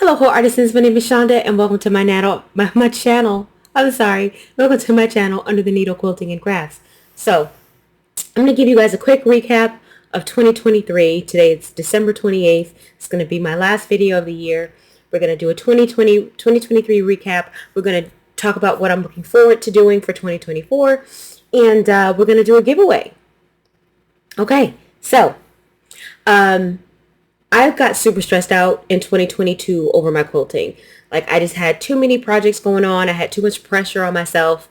Hello, quilt artisans. My name is Shonda, and welcome to my channel. I'm sorry. Welcome to my channel, Under the Needle Quilting and Crafts. So, I'm going to give you guys a quick recap of 2023. Today it's December 28th. It's going to be my last video of the year. We're going to do a 2023 recap. We're going to talk about what I'm looking forward to doing for 2024. And we're going to do a giveaway. Okay, so I got super stressed out in 2022 over my quilting. Like, I just had too many projects going on. I had too much pressure on myself.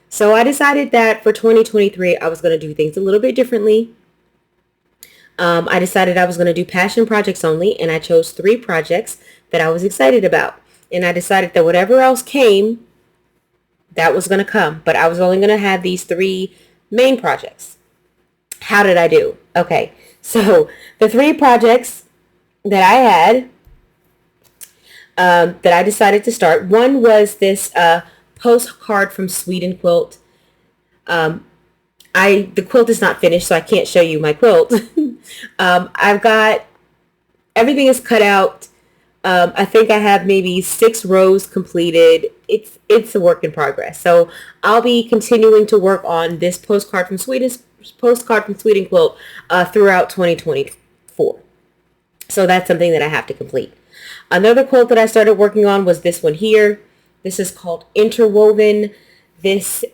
So I decided that for 2023, I was going to do things a little bit differently. I decided I was going to do passion projects only, and I chose 3 projects that I was excited about. And I decided that whatever else came, that was going to come. But I was only going to have these 3 main projects. How did I do? Okay, so the 3 projects that I had that I decided to start. One was this postcard from Sweden quilt. The quilt is not finished, so I can't show you my quilt. I've got everything is cut out. I think I have maybe 6 rows completed. It's a work in progress. So I'll be continuing to work on this postcard from Sweden quilt throughout 2024. So that's something that I have to complete. Another quilt that I started working on was this one here. This is called Interwoven. This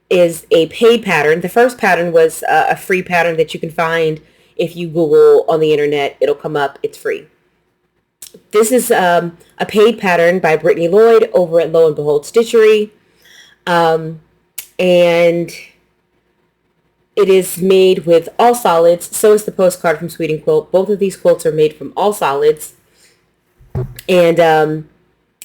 is a paid pattern. The first pattern was a free pattern that you can find if you Google on the internet. It'll come up. It's free. This is a paid pattern by Brittany Lloyd over at Lo and Behold Stitchery. And it is made with all solids. So is the postcard from Sweden quilt. Both of these quilts are made from all solids. And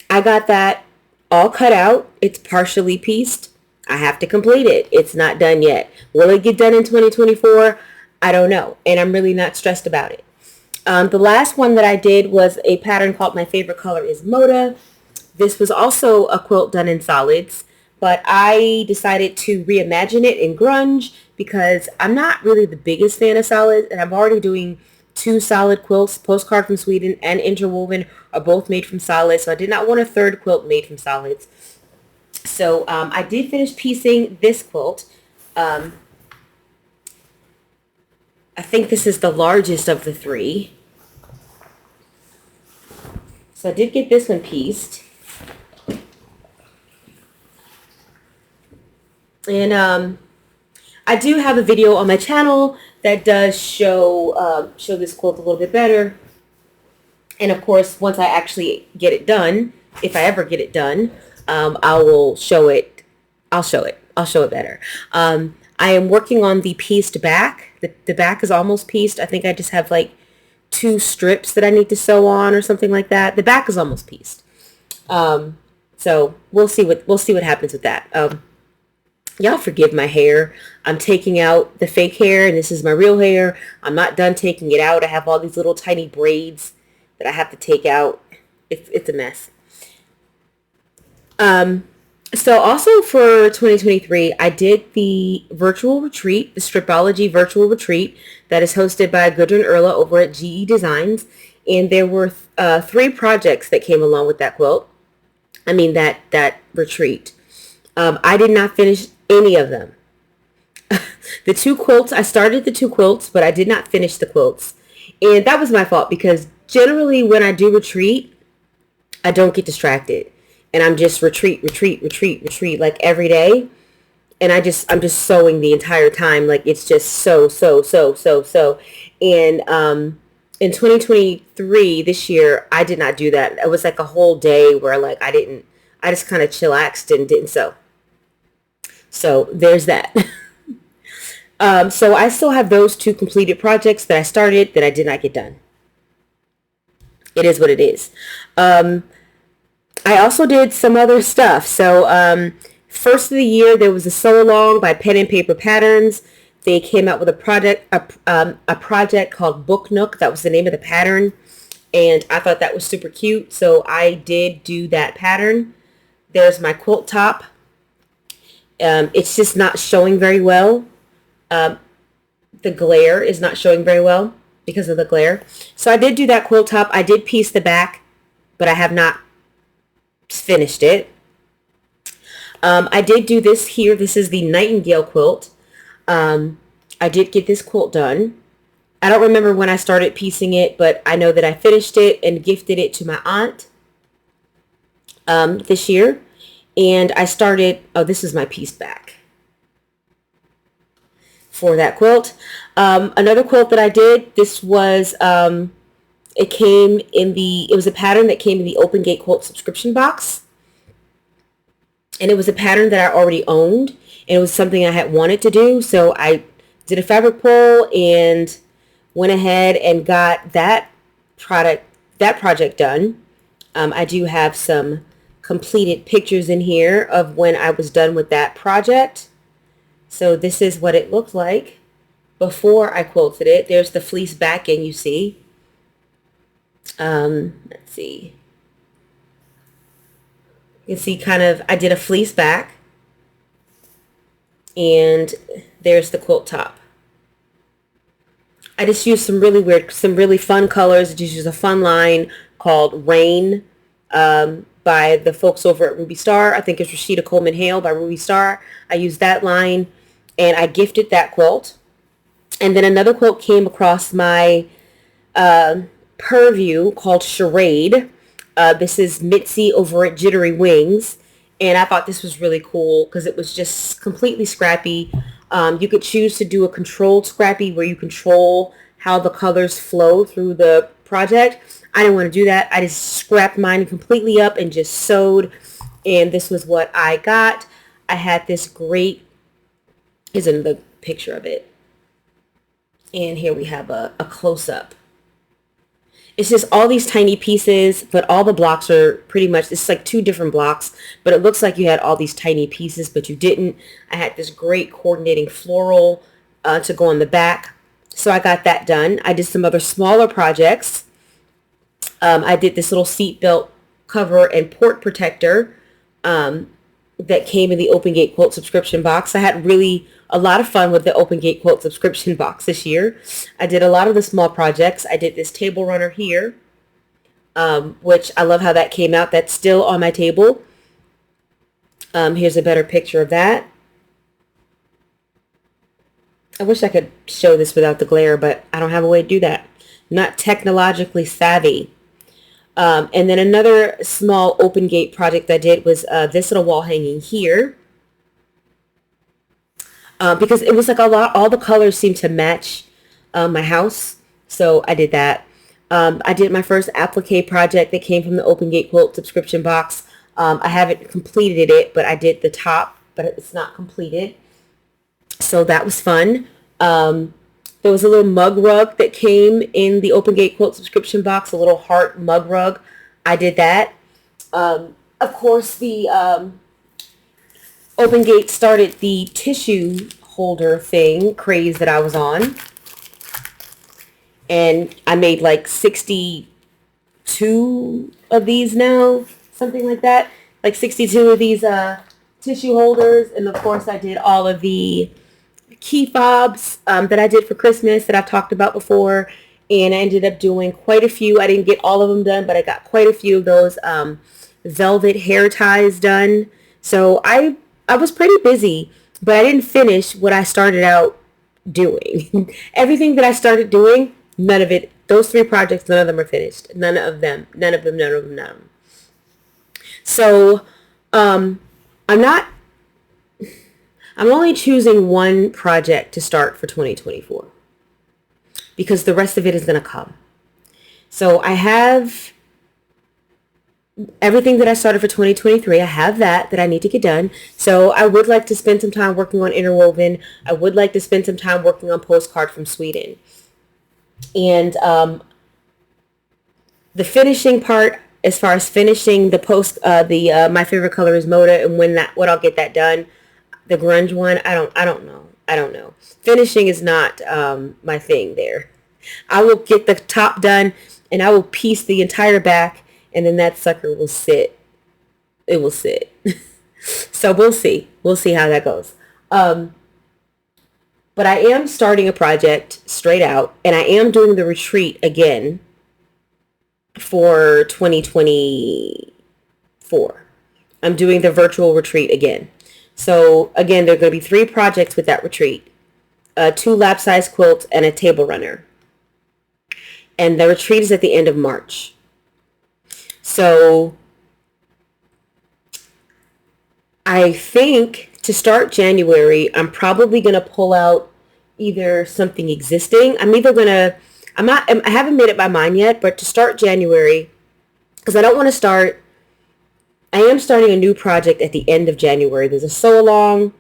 I got that all cut out. It's partially pieced. I have to complete it. It's not done yet. Will it get done in 2024? I don't know. And I'm really not stressed about it. The last one that I did was a pattern called My Favorite Color is Moda. This was also a quilt done in solids, but I decided to reimagine it in grunge because I'm not really the biggest fan of solids, and I'm already doing 2 solid quilts. Postcard from Sweden and Interwoven are both made from solids, so I did not want a third quilt made from solids. So I did finish piecing this quilt. I think this is the largest of the 3. So I did get this one pieced. And I do have a video on my channel that does show this quilt a little bit better. And of course, once I actually get it done, if I ever get it done, I will show it. I'll show it better. I am working on the pieced back. The back is almost pieced. I think I just have like 2 strips that I need to sew on or something like that. The back is almost pieced. So we'll see what happens with that. Y'all forgive my hair. I'm taking out the fake hair, and this is my real hair. I'm not done taking it out. I have all these little tiny braids that I have to take out. It's a mess. So also for 2023, I did the virtual retreat, the Stripology virtual retreat that is hosted by Gudrun Erla over at GE Designs. And there were 3 projects that came along with that quilt. I mean, that retreat. I did not finish any of them. The 2 quilts, I started the 2 quilts, but I did not finish the quilts. And that was my fault because generally when I do retreat, I don't get distracted. And I'm just retreat like every day. And I'm just sewing the entire time. Like it's just so. And in 2023, this year, I did not do that. It was like a whole day where like I just kind of chillaxed and didn't sew. So there's that. So I still have those 2 completed projects that I started that I did not get done. It is what it is. I also did some other stuff. So first of the year, there was a sew along by Pen and Paper Patterns. They came out with a project called Book Nook. That was the name of the pattern. And I thought that was super cute. So I did do that pattern. There's my quilt top. It's just not showing very well. The glare is not showing very well because of the glare. So I did do that quilt top. I did piece the back. but I have not finished it. I did do this here. This is the Nightingale quilt. I did get this quilt done. I don't remember when I started piecing it, but I know that I finished it and gifted it to my aunt this year. And I started, oh, this is my piece back for that quilt. Another quilt that I did, this was, it was a pattern that came in the Open Gate Quilt subscription box. And it was a pattern that I already owned. And it was something I had wanted to do. So I did a fabric pull and went ahead and got that project done. I do have some completed pictures in here of when I was done with that project. So this is what it looked like before I quilted it. There's the fleece backing, you see. Let's see. You can see kind of, I did a fleece back. And there's the quilt top. I just used some really fun colors. I just used a fun line called Rain by the folks over at Ruby Star. I think it's Rashida Coleman Hale by Ruby Star. I used that line and I gifted that quilt. And then another quilt came across my purview called Charade. This is Mitzi over at Jittery Wings. And I thought this was really cool because it was just completely scrappy. You could choose to do a controlled scrappy where you control how the colors flow through the project. I didn't want to do that. I just scrapped mine completely up and just sewed. And this was what I got. I had this great, here's another picture of it. And here we have a close-up. It's just all these tiny pieces, but all the blocks are pretty much, it's like two different blocks, but it looks like you had all these tiny pieces, but you didn't. I had this great coordinating floral to go on the back. So I got that done. I did some other smaller projects. I did this little seat belt cover and port protector that came in the Open Gate Quilt subscription box. I had really a lot of fun with the Open Gate Quilt subscription box this year. I did a lot of the small projects. I did this table runner here, which I love how that came out. That's still on my table. Here's a better picture of that. I wish I could show this without the glare, but I don't have a way to do that. I'm not technologically savvy. And then another small Open Gate project I did was this little wall hanging here. Because it was like all the colors seemed to match my house. So I did that. I did my first applique project that came from the Open Gate Quilt subscription box. I haven't completed it, but I did the top, but it's not completed. So that was fun. There was a little mug rug that came in the Open Gate Quilt subscription box, a little heart mug rug. I did that. Of course, the Open Gate started the tissue holder thing craze that I was on. And I made like 62 of these now, something like that. Like 62 of these tissue holders. And of course I did all of the key fobs that I did for Christmas that I've talked about before. And I ended up doing quite a few. I didn't get all of them done, but I got quite a few of those velvet hair ties done. So I was pretty busy, but I didn't finish what I started out doing. Everything that I started doing, none of it, those three projects, none of them are finished. None of them. So I'm only choosing one project to start for 2024 because the rest of it is going to come. So I have everything that I started for 2023. I have that I need to get done. So I would like to spend some time working on interwoven. I would like to spend some time working on postcard from Sweden. And the finishing part, as far as finishing the my favorite color is Moda, and when I'll get that done. The grunge one, I don't know. Finishing is not my thing there. I will get the top done and I will piece the entire back, and then that sucker will sit. It will sit. So we'll see. We'll see how that goes. But I am starting a project straight out, and I am doing the retreat again. for 2024. I'm doing the virtual retreat again. So again, there are going to be 3 projects with that retreat. 2 lap-size quilts and a table runner. And the retreat is at the end of March. So I think to start January, I'm probably going to pull out either something existing. I haven't made up my mind yet, but to start January, because I don't want to start, I am starting a new project at the end of January. There's a sew-along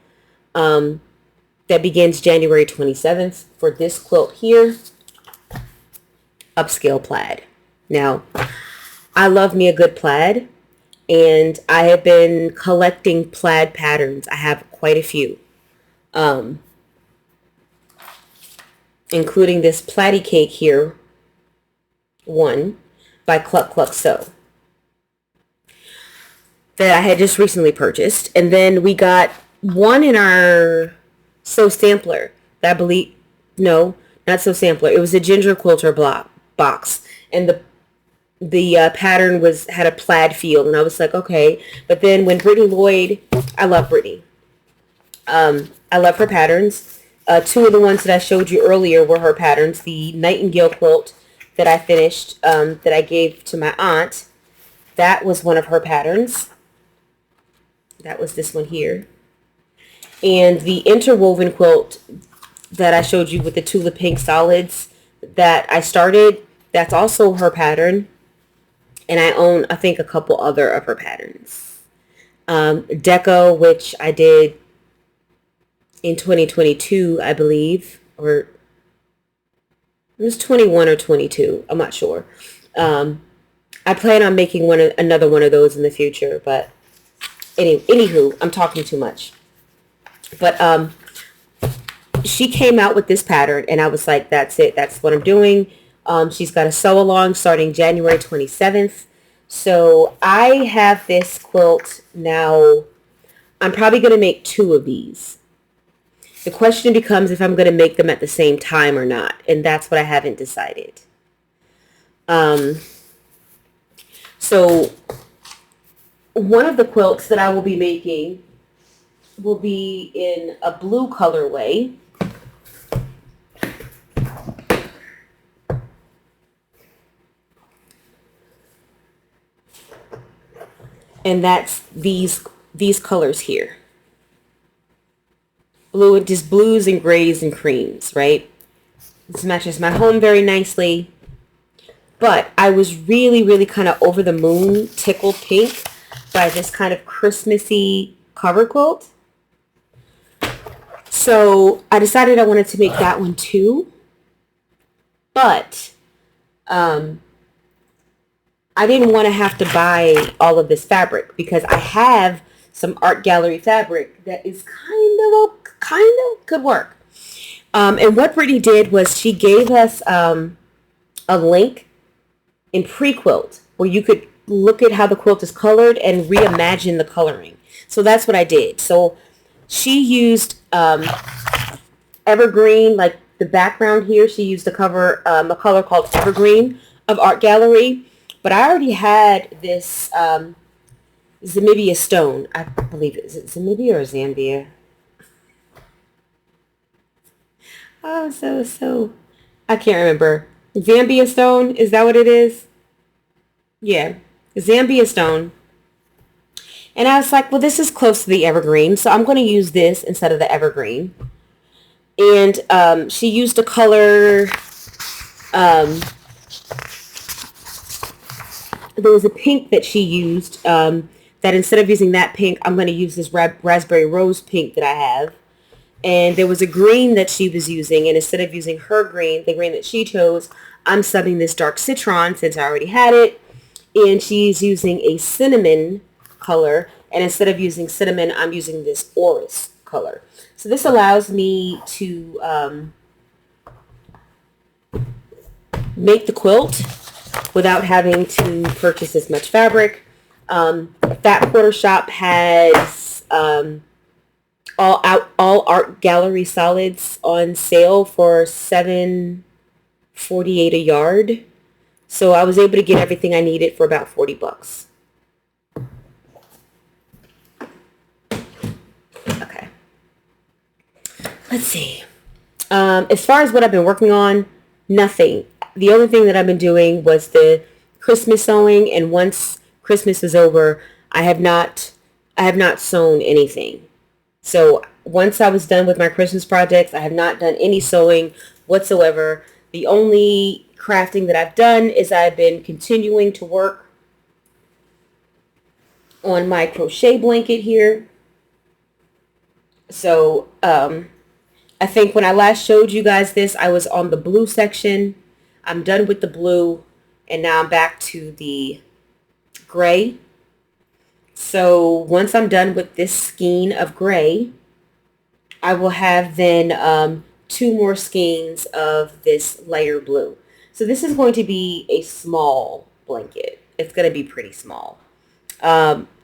that begins January 27th for this quilt here, upscale plaid. Now, I love me a good plaid, and I have been collecting plaid patterns. I have quite a few, including this plaidi cake here, one by Cluck Cluck Sew that I had just recently purchased. And then we got one in our Sew Sampler that I believe, no, not Sew Sampler. It was a Ginger Quilter box. And the pattern had a plaid feel. And I was like, okay. But then when Brittany Lloyd, I love Brittany. I love her patterns. 2 of the ones that I showed you earlier were her patterns. The Nightingale quilt that I finished, that I gave to my aunt, that was one of her patterns. That was this one here. And the interwoven quilt that I showed you with the Tula Pink solids that I started, that's also her pattern. And I own, I think, a couple other of her patterns. Deco, which I did in 2022, I believe, or it was 21 or 22. I'm not sure. I plan on making another one of those in the future, but anywho, I'm talking too much. But she came out with this pattern, and I was like, that's it. That's what I'm doing. She's got a sew-along starting January 27th. So I have this quilt now. I'm probably going to make 2 of these. The question becomes if I'm going to make them at the same time or not, and that's what I haven't decided. So one of the quilts that I will be making will be in a blue colorway. And that's these colors here. Blue, just blues and grays and creams, right? This matches my home very nicely. But I was really, really kind of over the moon, tickled pink by this kind of Christmassy cover quilt. So I decided I wanted to make that one too. But I didn't want to have to buy all of this fabric because I have some art gallery fabric that is kind of could work. And what Brittany did was she gave us a link in pre-quilt where you could look at how the quilt is colored and reimagine the coloring. So that's what I did. So she used evergreen, like the background here. She used a color called Evergreen of Art Gallery. But I already had this Zamibia stone. I believe is it Zamibia or Zambia? Oh, so I can't remember. Zambia stone, is that what it is? Yeah, Zambia stone. And I was like, well, this is close to the evergreen, so I'm going to use this instead of the evergreen. And she used a color. There was a pink that she used. That instead of using that pink, I'm going to use this raspberry rose pink that I have. And there was a green that she was using, and instead of using her green, the green that she chose, I'm subbing this dark citron since I already had it. And she's using a cinnamon color, and instead of using cinnamon, I'm using this orris color. So this allows me to make the quilt without having to purchase as much fabric. Fat Quarter Shop has all art gallery solids on sale for $7.48 a yard. So I was able to get everything I needed for about 40 bucks. Okay. Let's see. As far as what I've been working on, nothing. The only thing that I've been doing was the Christmas sewing, and once Christmas is over, I have not sewn anything. So once I was done with my Christmas projects, I have not done any sewing whatsoever. The only crafting that I've done is I've been continuing to work on my crochet blanket here. So I think when I last showed you guys this, I was on the blue section. I'm done with the blue, and now I'm back to the gray. So once I'm done with this skein of gray, I will have then two more skeins of this lighter blue. So this is going to be a small blanket. It's going to be pretty small.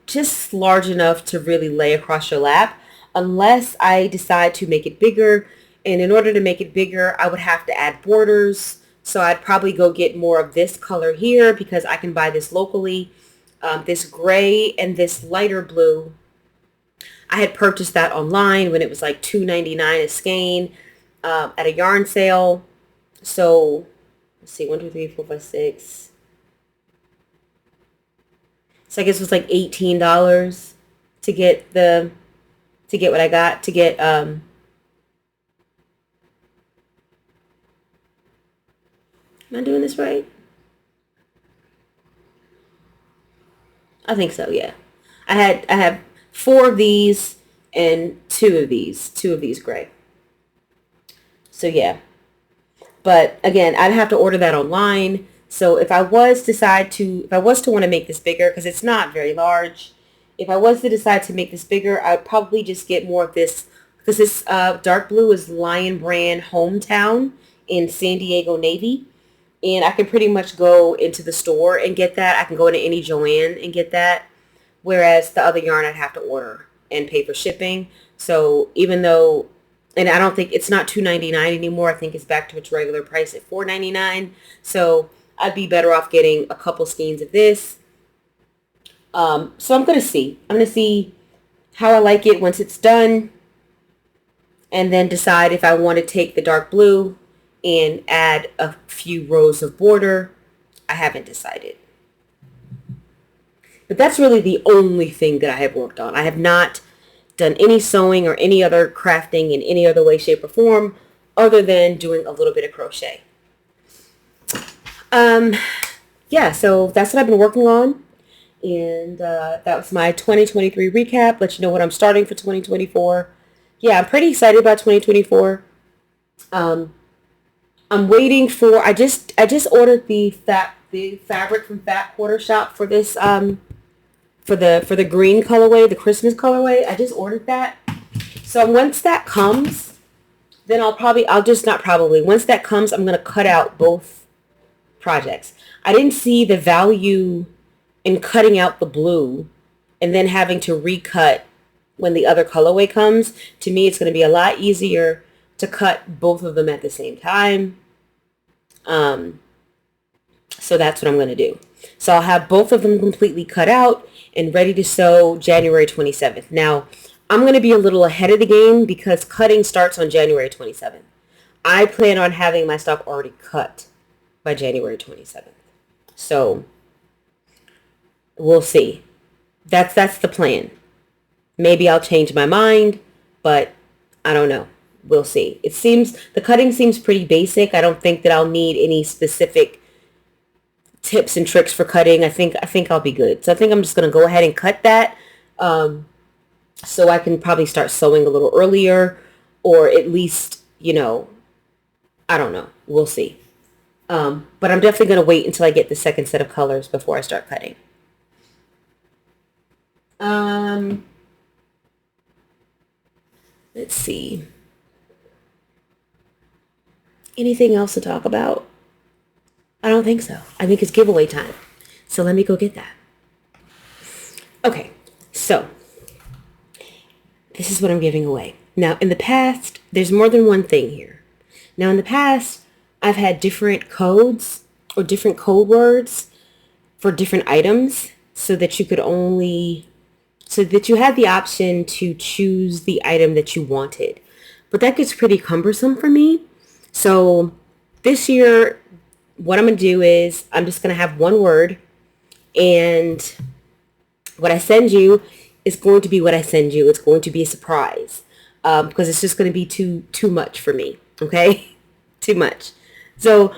Just large enough to really lay across your lap, unless I decide to make it bigger. And in order to make it bigger, I would have to add borders. So I'd probably go get more of this color here because I can buy this locally. This gray and this lighter blue, I had purchased that online when it was like $2.99 a skein at a yarn sale. So let's see, 1, 2, 3, 4, 5, 6. So I guess it was like $18 to get what I got, to get am I doing this right? I think so, yeah. I have 4 of these and 2 of these gray. So yeah. But again, I'd have to order that online. So if I was to want to make this bigger, because it's not very large, if I was to decide to make this bigger, I'd probably just get more of this, because this dark blue is Lion Brand Hometown in San Diego Navy. And I can pretty much go into the store and get that. I can go into any Joann and get that. Whereas the other yarn I'd have to order and pay for shipping. So even though, and I don't think, it's not $2.99 anymore. I think it's back to its regular price at $4.99. So I'd be better off getting a couple skeins of this. So I'm going to see. I'm going to see how I like it once it's done. And then decide if I want to take the dark blue and add a few rows of border. I haven't decided. But that's really the only thing that I have worked on. I have not done any sewing or any other crafting in any other way, shape, or form other than doing a little bit of crochet. Yeah, so that's what I've been working on. And that was my 2023 recap. Let you know what I'm starting for 2024. Yeah, I'm pretty excited about 2024. I'm waiting for, I just ordered the fabric from Fat Quarter Shop for this for the green colorway, the Christmas colorway. I just ordered that. So once that comes, then once that comes, I'm going to cut out both projects. I didn't see the value in cutting out the blue and then having to recut when the other colorway comes. To me, it's going to be a lot easier to cut both of them at the same time. So that's what I'm going to do. So I'll have both of them completely cut out and ready to sew January 27th. Now, I'm going to be a little ahead of the game because cutting starts on January 27th. I plan on having my stuff already cut by January 27th. So we'll see. That's the plan. Maybe I'll change my mind, but I don't know. We'll see. The cutting seems pretty basic. I don't think that I'll need any specific tips and tricks for cutting. I think I'll be good. So I think I'm just going to go ahead and cut that. So I can probably start sewing a little earlier, or at least, I don't know. We'll see. But I'm definitely going to wait until I get the second set of colors before I start cutting. Let's see. Anything else to talk about? I don't think so. I think it's giveaway time. So let me go get that. Okay, so this is what I'm giving away. Now, in the past, there's more than one thing here. Now, in the past, I've had different codes or different code words for different items so that you had the option to choose the item that you wanted. But that gets pretty cumbersome for me. So this year, what I'm going to do is I'm just going to have one word, and what I send you is going to be what I send you. It's going to be a surprise because it's just going to be too much for me. Okay, too much. So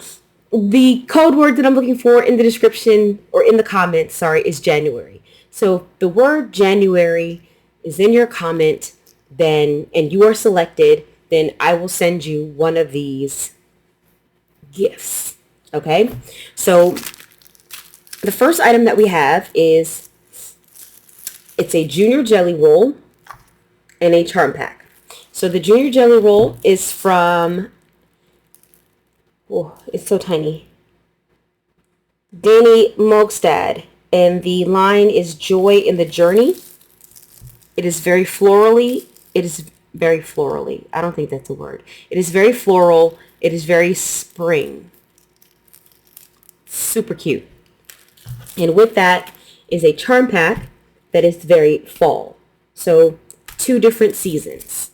the code word that I'm looking for in the description or in the comments, sorry, is January. So if the word January is in your comment, then and you are selected, then I will send you one of these gifts. Okay, so the first item that we have is it's a junior jelly roll and a charm pack. So the junior jelly roll is from, oh, it's so tiny, Danny Mogstad, and the line is Joy in the Journey. It is very florally. It is very florally. I don't think that's a word. It is very floral. It is very spring. Super cute. And with that is a charm pack that is very fall. So 2 different seasons.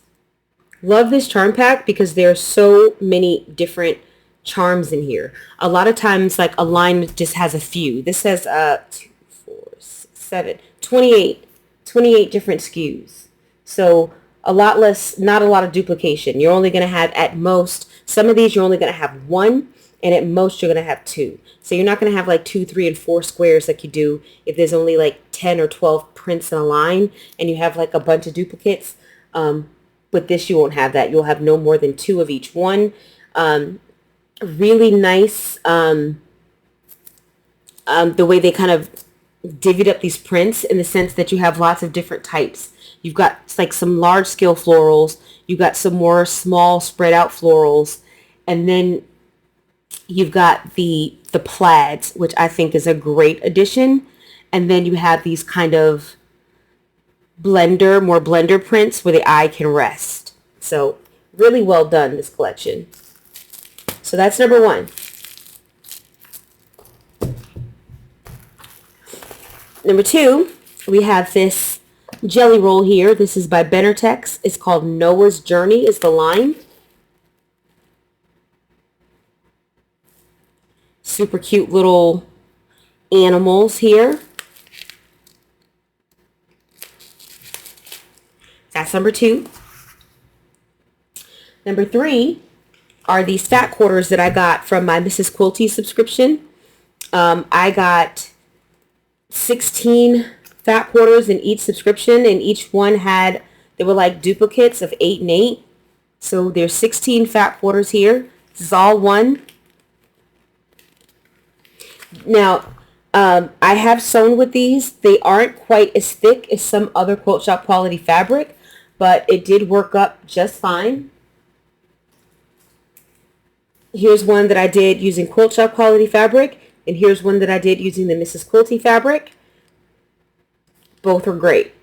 Love this charm pack because there are so many different charms in here. A lot of times, like, a line just has a few. This has 2, 4, 6, 7, 28 different SKUs. So a lot less, not a lot of duplication. You're only going to have at most, some of these you're only going to have 1, and at most you're going to have 2. So you're not going to have like 2, 3, and 4 squares like you do if there's only like 10 or 12 prints in a line and you have like a bunch of duplicates. With this, you won't have that. You'll have no more than 2 of each one. Really nice the way they kind of divvied up these prints in the sense that you have lots of different types. You've got like some large scale florals. You've got some more small spread out florals. And then you've got the plaids, which I think is a great addition. And then you have these kind of more blender prints where the eye can rest. So really well done, this collection. So that's number 1. Number 2, we have this jelly roll here. This is by Benartex. It's called Noah's Journey is the line. Super cute little animals here. That's number 2. Number 3 are these fat quarters that I got from my Mrs. Quilty subscription. I got 16 fat quarters in each subscription, and each one they were like duplicates of 8 and 8. So there's 16 fat quarters here. This is all one. Now, I have sewn with these. They aren't quite as thick as some other Quilt Shop quality fabric, but it did work up just fine. Here's one that I did using Quilt Shop quality fabric, and here's one that I did using the Mrs. Quilty fabric. Both are great.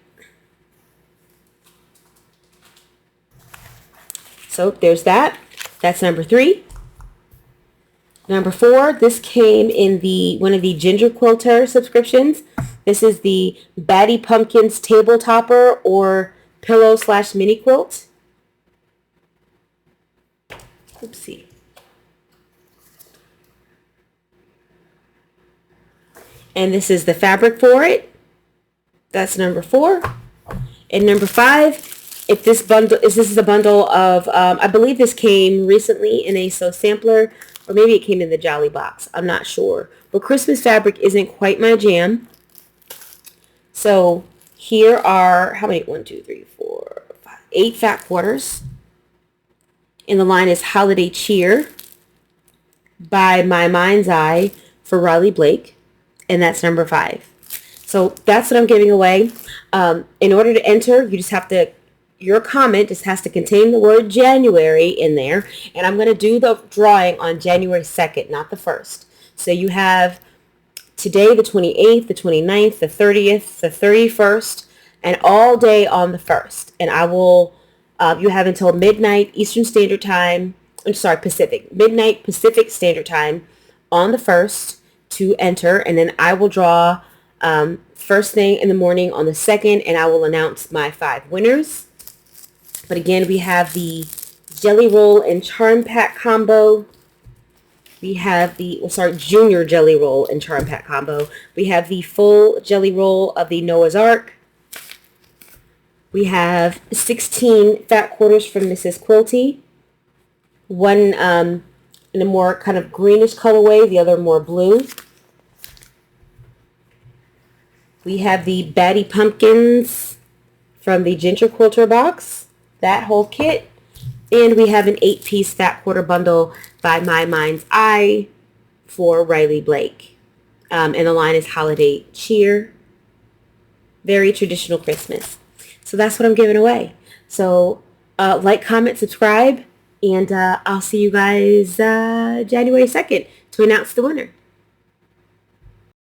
So there's that. That's number 3. Number 4, this came in one of the Ginger Quilter subscriptions. This is the Batty Pumpkins Table Topper or Pillow/Mini Quilt. Oopsie. And this is the fabric for it. That's number 4. And number 5, this is a bundle of, I believe this came recently in a Sew Sampler, or maybe it came in the Jolly box. I'm not sure. But Christmas fabric isn't quite my jam. So here are, how many? 1, 2, 3, 4, 5, 8 fat quarters. And the line is Holiday Cheer by My Mind's Eye for Riley Blake. And that's number 5. So that's what I'm giving away. In order to enter, your comment just has to contain the word January in there. And I'm going to do the drawing on January 2nd, not the 1st. So you have today, the 28th, the 29th, the 30th, the 31st, and all day on the 1st. And I will, you have until midnight Eastern Standard Time, Pacific. Midnight Pacific Standard Time on the 1st to enter, and then I will draw first thing in the morning on the 2nd, and I will announce my 5 winners. But again, we have the Jelly Roll and Charm Pack combo. We have the, Junior Jelly Roll and Charm Pack combo. We have the full Jelly Roll of the Noah's Ark. We have 16 fat quarters from Mrs. Quilty. One in a more kind of greenish colorway, the other more blue. We have the Batty Pumpkins from the Ginger Quilter box, that whole kit. And we have an 8-piece fat quarter bundle by My Mind's Eye for Riley Blake. And the line is Holiday Cheer. Very traditional Christmas. So that's what I'm giving away. So like, comment, subscribe, and I'll see you guys January 2nd to announce the winner.